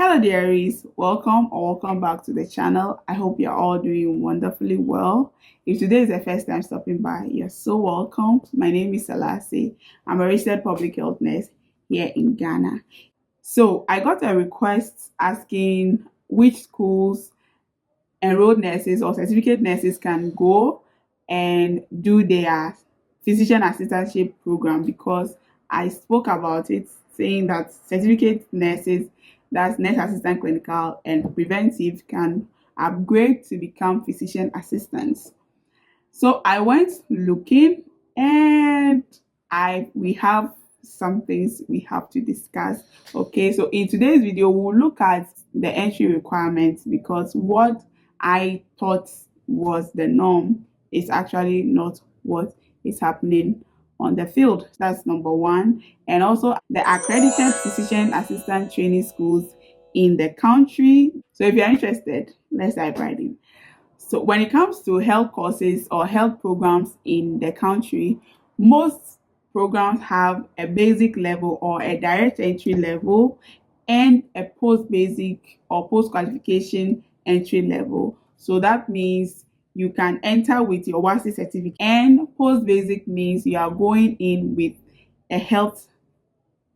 Hello dearies, welcome or welcome back to the channel. I hope you're all doing wonderfully well. If today is the first time stopping by, you're so welcome. My name is Salasi. I'm a registered public health nurse here in Ghana. So I got a request asking which schools enrolled nurses or certificate nurses can go and do their physician assistantship program because I spoke about it saying that certificate nurses, that's nurse assistant clinical and preventive, can upgrade to become physician assistants. So I went looking and I we have some things we have to discuss. Okay, so in today's video, we'll look at the entry requirements because what I thought was the norm is actually not what is happening on the field. That's number one. And also the accredited physician assistant training schools in the country. So if you're interested, let's dive right in. So when it comes to health courses or health programs in the country, most programs have a basic level or a direct entry level and a post basic or post qualification entry level. So that means you can enter with your WASI certificate, and post basic means you are going in with a health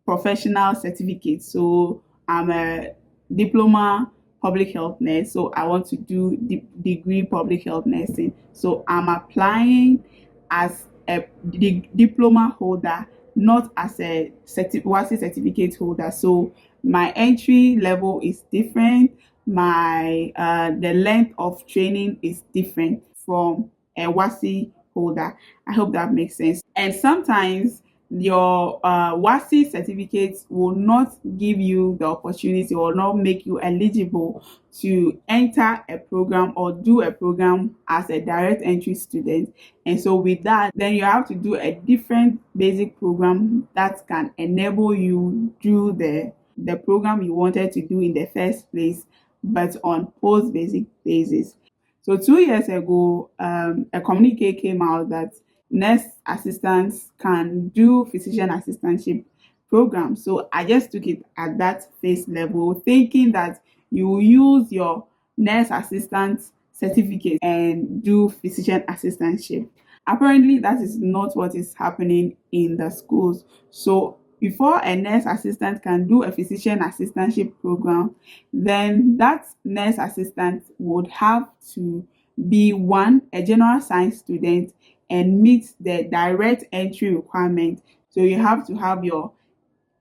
professional certificate. So I'm a diploma public health nurse, so I want to do degree public health nursing. So I'm applying as a diploma holder, not as a WASI certificate holder. So my entry level is different. My the length of training is different from a WASI holder. I hope that makes sense. And sometimes your WASI certificates will not give you the opportunity or not make you eligible to enter a program or do a program as a direct entry student. And so with that, then you have to do a different basic program that can enable you do the program you wanted to do in the first place, but on post basic basis. So 2 years ago, a communique came out that nurse assistants can do physician assistantship program. So I just took it at that face level, thinking that you will use your nurse assistant certificate and do physician assistantship. Apparently, that is not what is happening in the schools. So before a nurse assistant can do a physician assistantship program, then that nurse assistant would have to be one, a general science student and meet the direct entry requirement. So you have to have your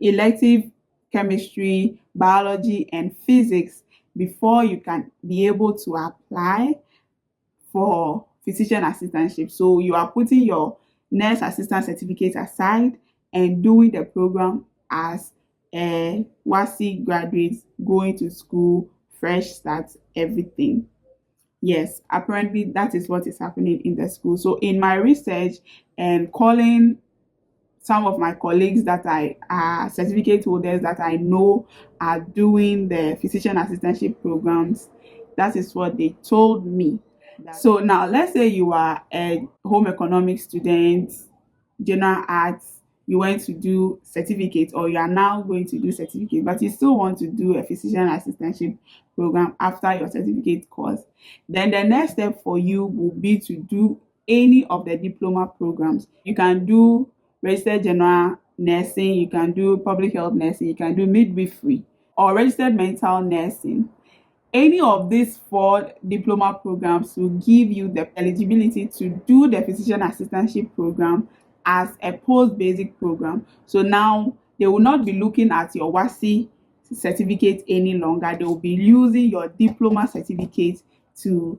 elective chemistry, biology, and physics before you can be able to apply for physician assistantship. So you are putting your nurse assistant certificate aside and doing the program as a WASI graduate going to school, fresh start, everything. Yes, apparently that is what is happening in the school. So in my research and calling some of my colleagues that I are certificate holders that I know are doing the physician assistantship programs, that is what they told me. So now let's say you are a home economics student, general arts, you went to do certificate or you are now going to do certificate, but you still want to do a physician assistantship program after your certificate course. Then the next step for you will be to do any of the diploma programs. You can do registered general nursing, you can do public health nursing, you can do midwifery or registered mental nursing. Any of these four diploma programs will give you the eligibility to do the physician assistantship program as a post-basic program. So now they will not be looking at your WASI certificate any longer. They will be using your diploma certificate to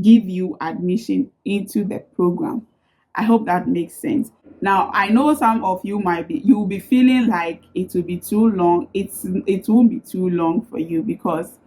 give you admission into the program. I hope that makes sense. Now, I know some of you you'll be feeling like it will be too long. It won't be too long for you because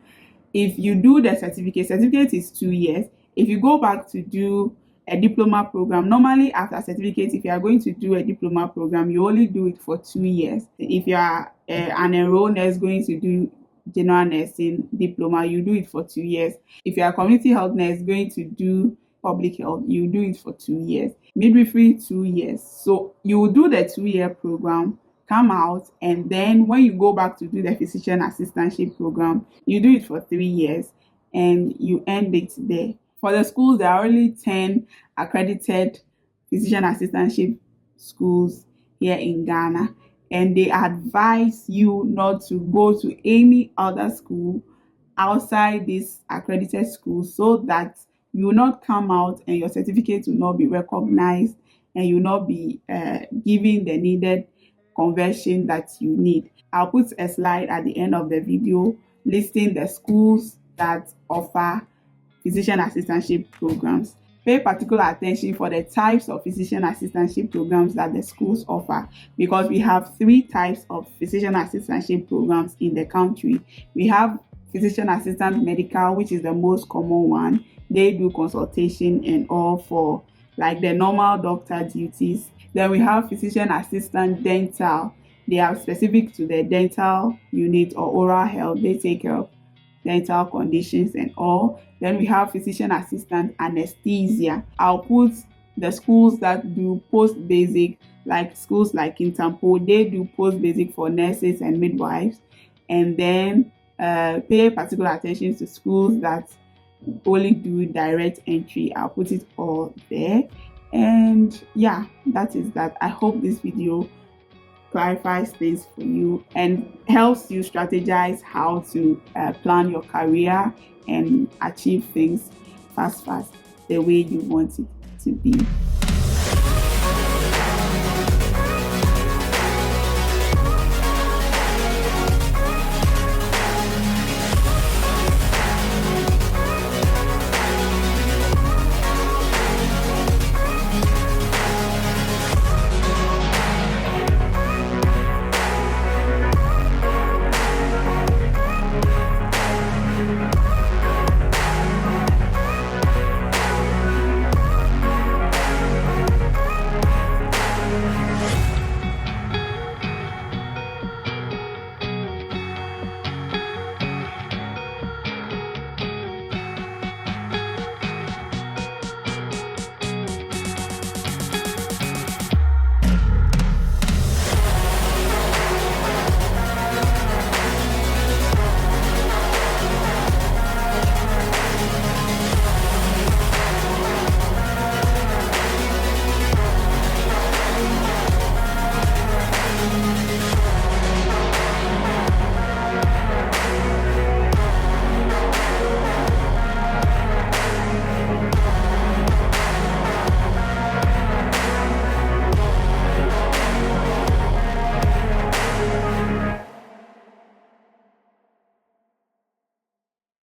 if you do the certificate is 2 years. If you go back to do a diploma program, normally after certificate, if you are going to do a diploma program, you only do it for 2 years. If you are an enrolled nurse going to do general nursing diploma, you do it for 2 years. If you are a community health nurse going to do public health, you do it for 2 years. Midwifery, 2 years. So you will do the 2-year program come out, and then when you go back to do the physician assistantship program, you do it for 3 years and you end it there. For the schools, there are only 10 accredited physician assistantship schools here in Ghana, and they advise you not to go to any other school outside this accredited school, so that you will not come out and your certificate will not be recognized and you will not be given the needed conversion that you need. I'll put a slide at the end of the video listing the schools that offer physician assistantship programs. Pay particular attention for the types of physician assistantship programs that the schools offer, because we have 3 types of physician assistantship programs in the country. We have physician assistant medical, which is the most common one. They do consultation and all for like the normal doctor duties. Then we have physician assistant dental. They are specific to the dental unit or oral health. They take care of dental conditions and all. Then we have physician assistant anesthesia. I'll put the schools that do post basic, like schools like Intampo. They do post basic for nurses and midwives. And then pay particular attention to schools that only do direct entry. I'll put it all there. And yeah, that is that. I hope this video clarifies things for you and helps you strategize how to plan your career and achieve things fast the way you want it to be.